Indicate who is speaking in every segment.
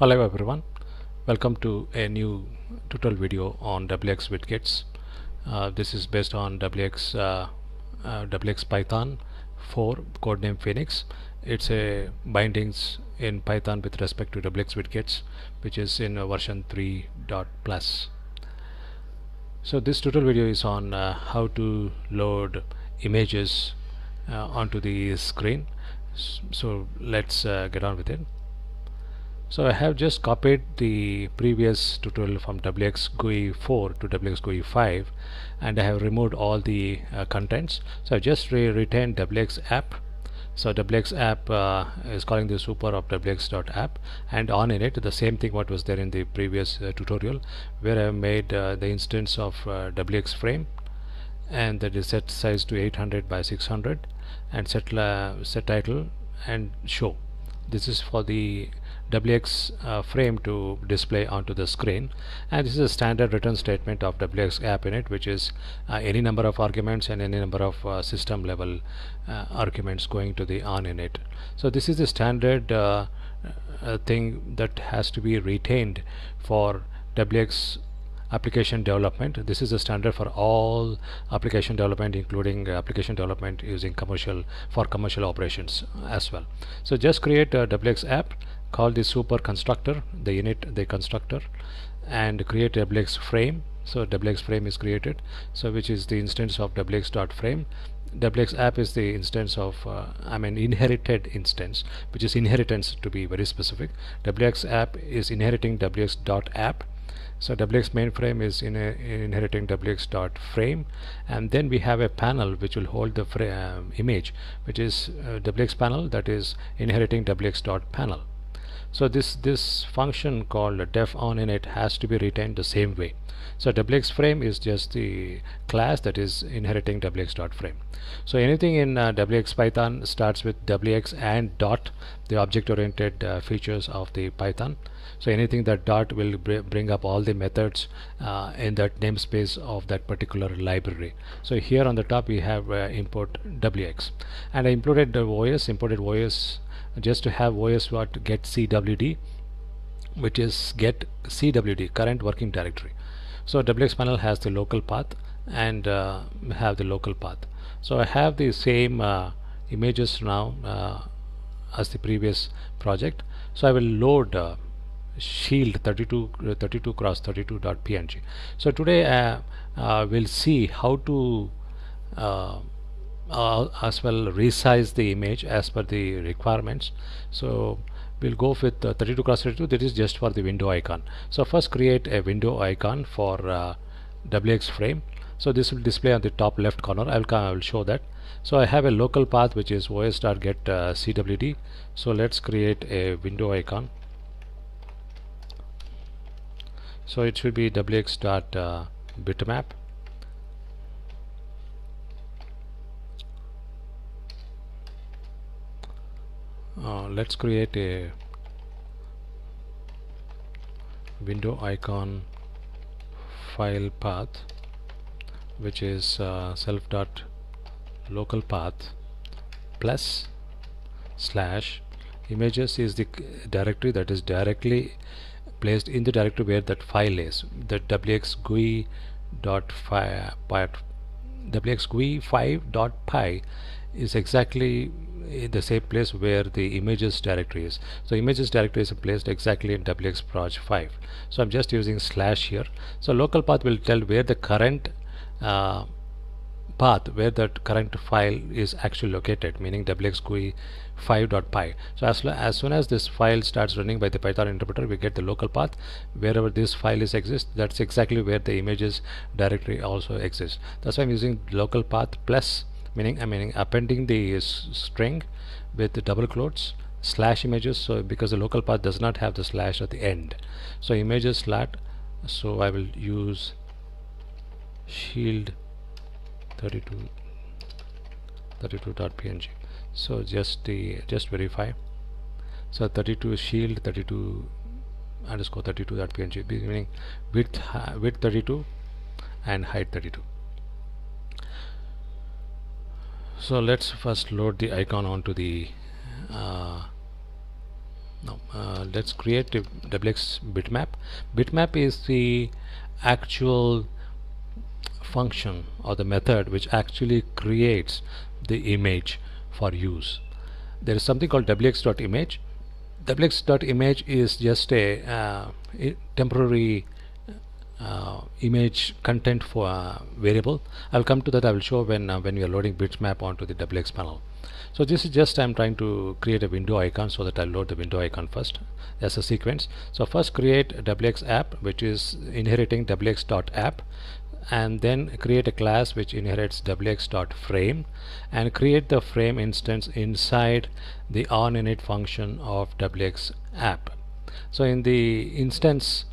Speaker 1: Hello everyone, welcome to a new tutorial video on WxWidgets. This is based on WxPython 4 codename Phoenix. It's a bindings in Python with respect to WxWidgets, which is in version 3. plus. So this tutorial video is on how to load images onto the screen. So let's get on with it. So I have just copied the previous tutorial from WxGUI 4 to WxGUI 5, and I have removed all the contents. So I just retained WxApp. So WxApp is calling the super of wx.app, and on in it the same thing what was there in the previous tutorial, where I have made the instance of WxFrame, and that is set size to 800 by 600, and set title and show. This is for the WX frame to display onto the screen, and this is a standard return statement of WX app in it, which is any number of arguments and any number of system level arguments going to the on init. So this is the standard thing that has to be retained for WX application development. This is a standard for all application development, including application development using commercial operations as well. So just create a WX app, call the super constructor, the init, the constructor, and create WX frame. So WX frame is created, so which is the instance of WX.frame. WX app is the instance of inherited instance, which is inheritance to be very specific. WX app is inheriting WX.app. So WX mainframe is inheriting WX.frame, and then we have a panel which will hold the image, which is WX panel, that is inheriting WX.panel. So this function called def on init has to be retained the same way. So WX frame is just the class that is inheriting WX.frame. So anything in WxPython starts with WX and dot, the object oriented features of the Python. So anything that dot will bring up all the methods in that namespace of that particular library. So here on the top we have import WX, and I imported OS just to have OS what get CWD, which is get CWD, current working directory. So WX panel has the local path and have the local path. So I have the same images now as the previous project. So I will load shield 32 cross 32.png. So today we'll see how to as well resize the image as per the requirements. So we'll go with 32 cross 32. That is just for the window icon. So first create a window icon for WX frame. So this will display on the top left corner. I will show that. So I have a local path which is os.get CWD. So let's create a window icon. So it should be wx.bitmap. Let's create a window icon file path, which is self.local path plus slash images is the directory that is directly placed in the directory where that file is. The WxGUI5.py is exactly in the same place where the images directory is. So images directory is placed exactly in WxProj5. So I'm just using slash here. So local path will tell where the current path, where that current file is actually located, meaning WxGUI5.py. So as soon as this file starts running by the Python interpreter, we get the local path. Wherever this file exists, that's exactly where the images directory also exists. That's why I'm using local path plus, meaning appending the string with the double quotes slash images. So because the local path does not have the slash at the end, so images slash. So I will use shield 32.png. So just verify. So 32 shield 32 underscore 32.png, meaning width 32 and height 32. So let's first load the icon onto the Now let's create a WX bitmap. Bitmap is the actual function or the method which actually creates the image for use. There is something called wx.image. Wx.image is just a temporary image content for variable. I'll come to that. I will show when we are loading bitmap onto the WX panel. So this is just I'm trying to create a window icon, so that I'll load the window icon first as a sequence. So first create WX app, which is inheriting WX.app, and then create a class which inherits WX.frame, and create the frame instance inside the onInit function of WX app. So in the instance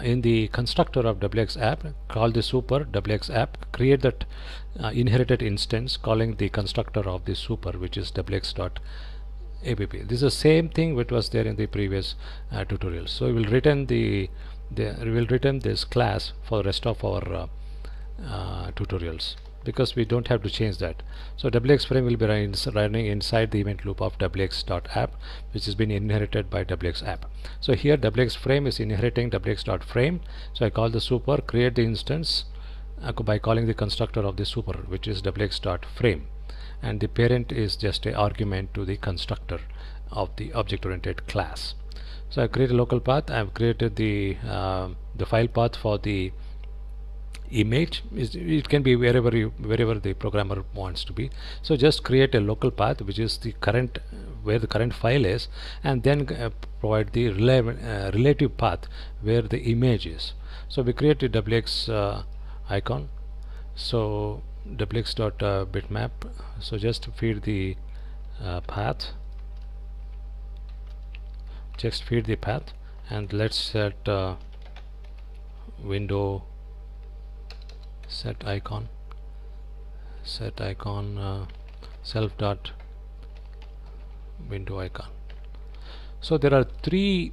Speaker 1: in the constructor of WX app, call the super WX app, create that inherited instance calling the constructor of the super, which is WX.app. This is the same thing which was there in the previous tutorial. So we will return we will return this class for the rest of our tutorials, because we don't have to change that. So WX frame will be running inside the event loop of WX.app, which has been inherited by WX app. So here WX frame is inheriting WX.frame. So I call the super, create the instance by calling the constructor of the super, which is WX.frame, and the parent is just a argument to the constructor of the object oriented class. So I create a local path. I have created the file path for the image. It can be wherever the programmer wants to be. So just create a local path which is the current where the current file is, and then provide the relative path where the image is. So we create a WX icon. So wx.bitmap. So just feed the path. Just feed the path, and let's set window set icon self dot window icon. So there are three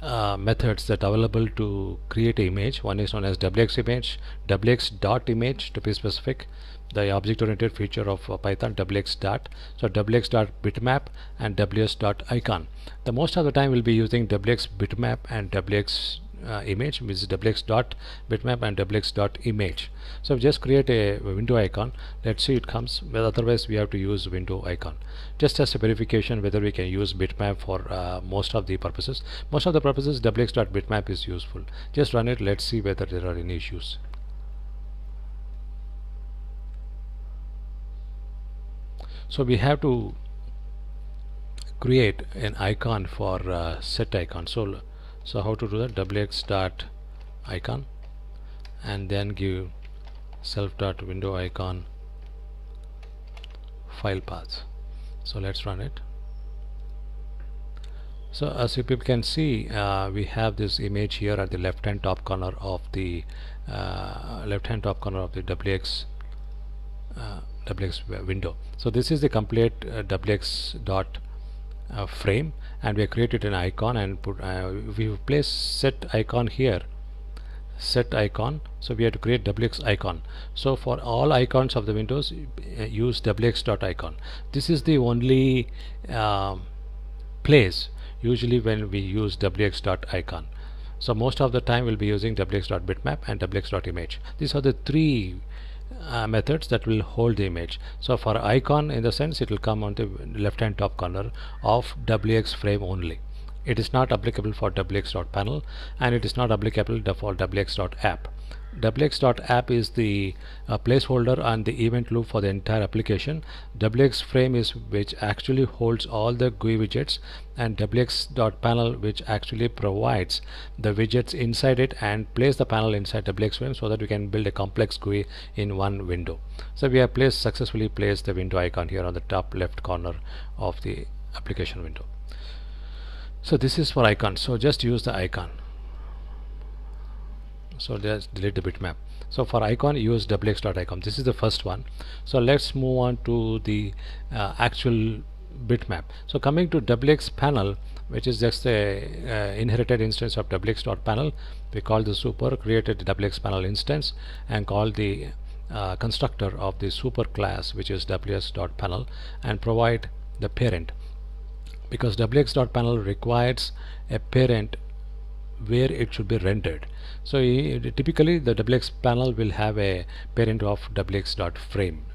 Speaker 1: methods that are available to create an image. One is known as WX image, WX dot image to be specific, the object oriented feature of Python, WX dot. So WX dot bitmap and WX dot icon. The most of the time we'll be using WX bitmap and WX image, which is WX dot bitmap and WX dot image. So just create a window icon. Let's see it comes. Well, otherwise we have to use window icon just as a verification whether we can use bitmap for most of the purposes. Most of the purposes WX dot bitmap is useful. Just run it. Let's see whether there are any issues. So we have to create an icon for set icon. So how to do that? WX dot icon, and then give self dot window icon file path. So let's run it. So as you people can see, we have this image here at the left hand top corner of the WX window. So this is the complete WX dot frame, and we have created an icon and put we place set icon here, set icon. So we have to create WX icon. So for all icons of the windows, use WX dot icon. This is the only place usually when we use WX dot icon. So most of the time we'll be using WX dot bitmap and WX dot image. These are the three methods that will hold the image. So for icon, in the sense, it will come on the left hand top corner of WX frame only. It is not applicable for WX.panel, and it is not applicable for WX.app. WX.app is the placeholder and the event loop for the entire application. WX frame is which actually holds all the GUI widgets, and WX.panel which actually provides the widgets inside it and place the panel inside WX frame, so that we can build a complex GUI in one window. So we have successfully placed the window icon here on the top left corner of the application window. So this is for icon. So just use the icon. So just delete the bitmap. So for icon, use WX.icon. This is the first one. So let's move on to the actual bitmap. So coming to WX panel, which is just a inherited instance of WX.panel, we call the super, created the WX panel instance, and call the constructor of the super class, which is WX.panel, and provide the parent. because wx.panel requires a parent where it should be rendered. So typically the wx panel will have a parent of wx.frame.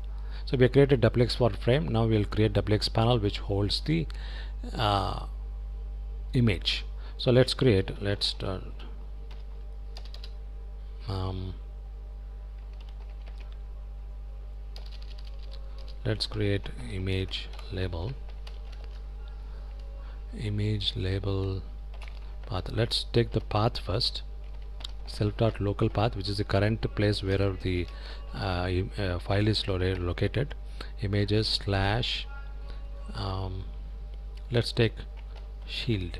Speaker 1: So we have created wx for frame. Now we will create wx panel which holds the uh, image. So let's create, um, let's create image label path. Let's take the path first, self.local path, which is the current place where the file is located. Images slash let's take shield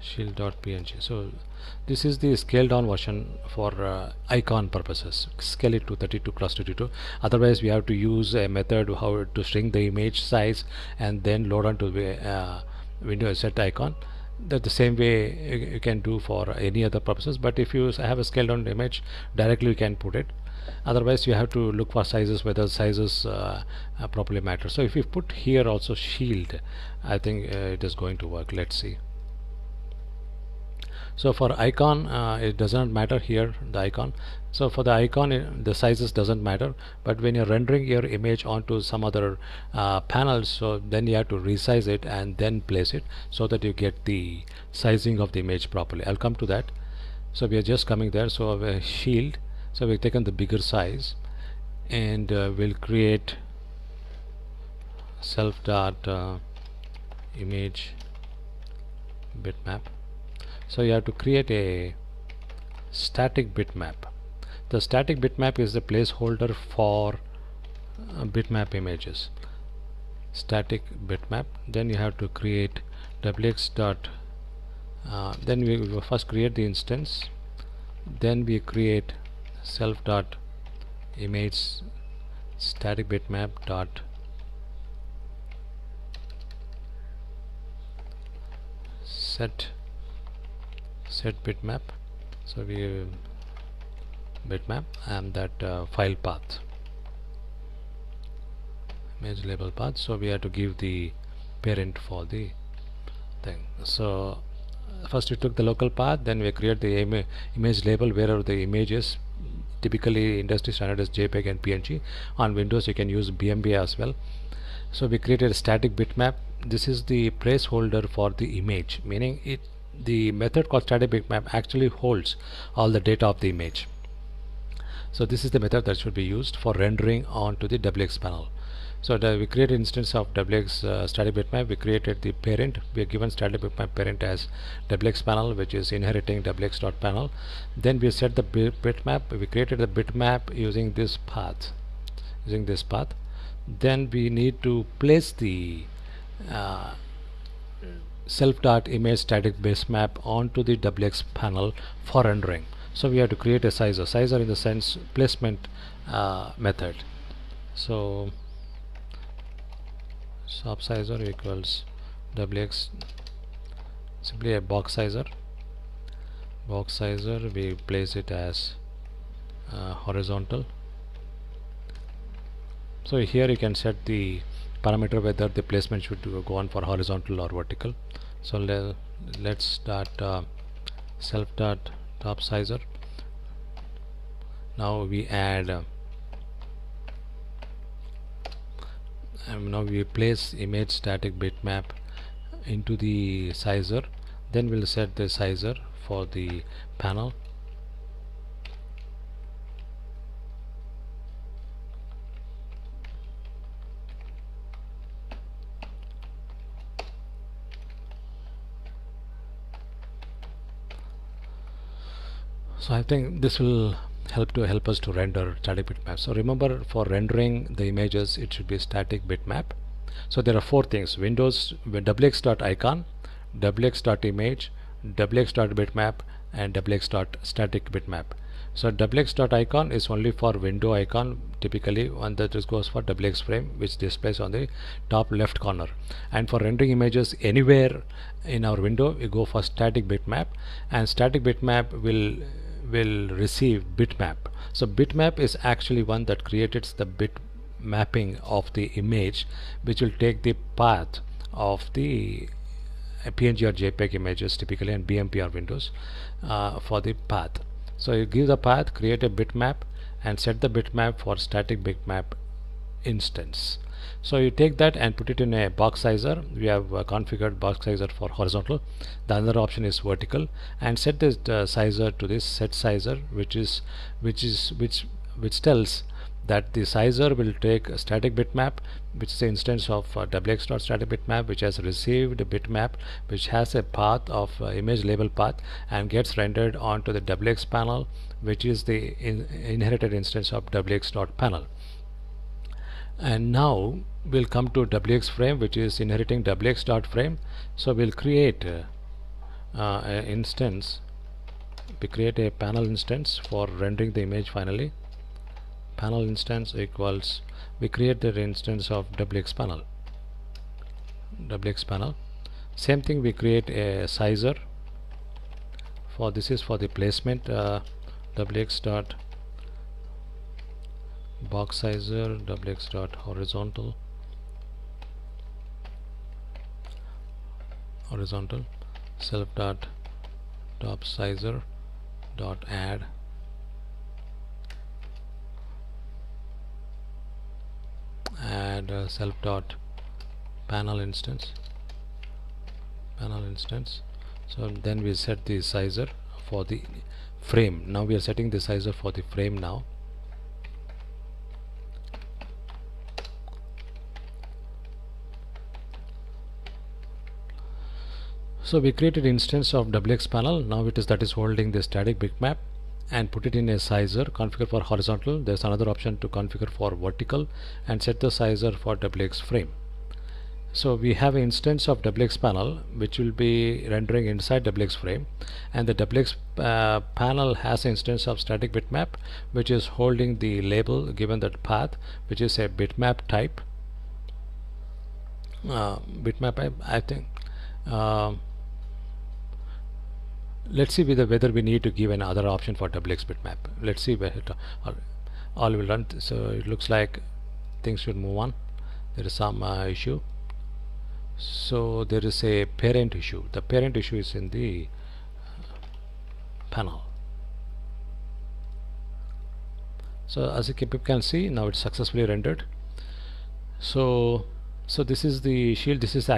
Speaker 1: shield.png. So this is the scaled down version for icon purposes. Scale it to 32 cross 32. Otherwise we have to use a method how to shrink the image size and then load onto the Windows set icon. That the same way you can do for any other purposes, but if you have a scaled down image, directly you can put it. Otherwise you have to look for sizes, whether sizes properly matter. So if you put here also shield, I think it is going to work. Let's see. So for icon it does not matter here, the icon. So for the icon the sizes doesn't matter, but when you're rendering your image onto some other panels, so then you have to resize it and then place it so that you get the sizing of the image properly. I'll come to that. So we are just coming there. So shield, so we've taken the bigger size and we'll create self dot image bitmap. So you have to create a static bitmap. The static bitmap is the placeholder for bitmap images. Static bitmap. Then you have to create wx dot. Then we will first create the instance. Then we create self dot image static bitmap dot set bitmap. So we bitmap and that file path, image label path. So we have to give the parent for the thing. So first we took the local path, then we create the image label wherever the image is. Typically industry standard is JPEG and PNG. On Windows you can use BMP as well. So we created a static bitmap. This is the placeholder for the image, meaning the method called static bitmap actually holds all the data of the image. So this is the method that should be used for rendering onto the WX panel. So we created instance of WX static bitmap. We created the parent. We are given static bitmap parent as WX panel, which is inheriting WX.panel. Then we set the bitmap. We created the bitmap using this path. Then we need to place the self.image static bitmap onto the WX panel for rendering. So we have to create a sizer in the sense placement method. So sub sizer equals WX, simply a box sizer. We place it as horizontal. So here you can set the parameter whether the placement should go on for horizontal or vertical. So let's start self dot top sizer. Now we add now we place image static bitmap into the sizer. Then we'll set the sizer for the panel. So I think this will help us to render static bitmap. So remember, for rendering the images it should be static bitmap. So there are four things: Windows wx.icon, wx.image, wx.bitmap, and wx.static bitmap. So wx.icon is only for window icon, typically one that goes for WX frame, which displays on the top left corner. And for rendering images anywhere in our window, we go for static bitmap, and static bitmap will receive bitmap. So bitmap is actually one that creates the bit mapping of the image, which will take the path of the PNG or JPEG images typically and BMP or Windows for the path. So you give the path, create a bitmap and set the bitmap for static bitmap instance. So you take that and put it in a box sizer. We have configured box sizer for horizontal. The other option is vertical, and set this sizer to this set sizer, which tells that the sizer will take a static bitmap, which is the instance of wx.static bitmap, which has received a bitmap which has a path of image label path and gets rendered onto the wx panel, which is the inherited instance of wx.panel. And now we'll come to wx frame, which is inheriting wx.frame. So we'll create an instance. We create a panel instance for rendering the image finally. Panel instance equals, we create the instance of wx panel. Same thing, we create a sizer for this is for the placement wx dot box sizer, wx dot horizontal self dot top sizer dot add self dot panel instance. So then we set the sizer for the frame. Now we are setting the sizer for the frame now. So we created instance of wx panel. Now it is that is holding the static bitmap, and put it in a sizer. Configure for horizontal. There's another option to configure for vertical and set the sizer for wx frame. So we have an instance of wx panel which will be rendering inside wx frame, and the wx panel has an instance of static bitmap which is holding the label given that path, which is a bitmap type. I think let's see whether we need to give another option for wx bitmap. Let's see where it all will run. So it looks like things should move on. There is some issue. So there is a parent issue. The parent issue is in the panel. So as you can see, now it's successfully rendered. So this is the shield. This is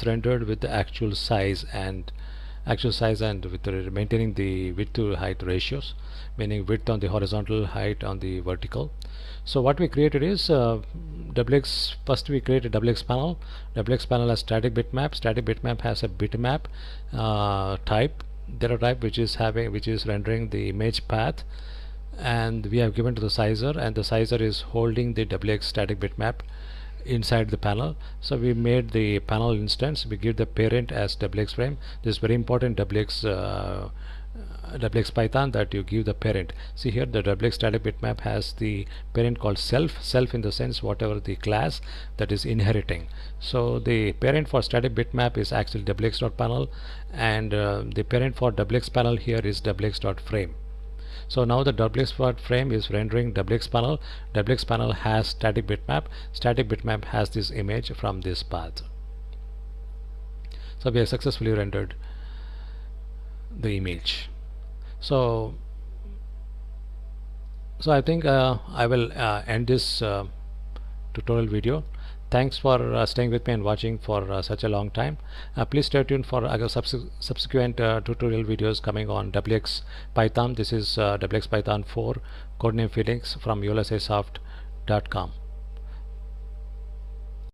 Speaker 1: rendered with the actual size and with maintaining the width to height ratios, meaning width on the horizontal, height on the vertical. So what we created is first we created wx panel. Wx panel has static bitmap. Static bitmap has a bitmap type, data type, which is rendering the image path, and we have given to the sizer, and the sizer is holding the wx static bitmap inside the panel. So we made the panel instance. We give the parent as wx frame. This is very important, WxPython, that you give the parent. See here, the wx static bitmap has the parent called self in the sense whatever the class that is inheriting. So the parent for static bitmap is actually wx.panel, and the parent for wx panel here is wx.frame. So now the wx frame is rendering wx panel. Wx panel has static bitmap. Static bitmap has this image from this path. So we have successfully rendered the image. So I think I will end this tutorial video. Thanks for staying with me and watching for such a long time. Please stay tuned for subsequent tutorial videos coming on WxPython. This is WxPython 4 codename Phoenix from Ulsisoft.com.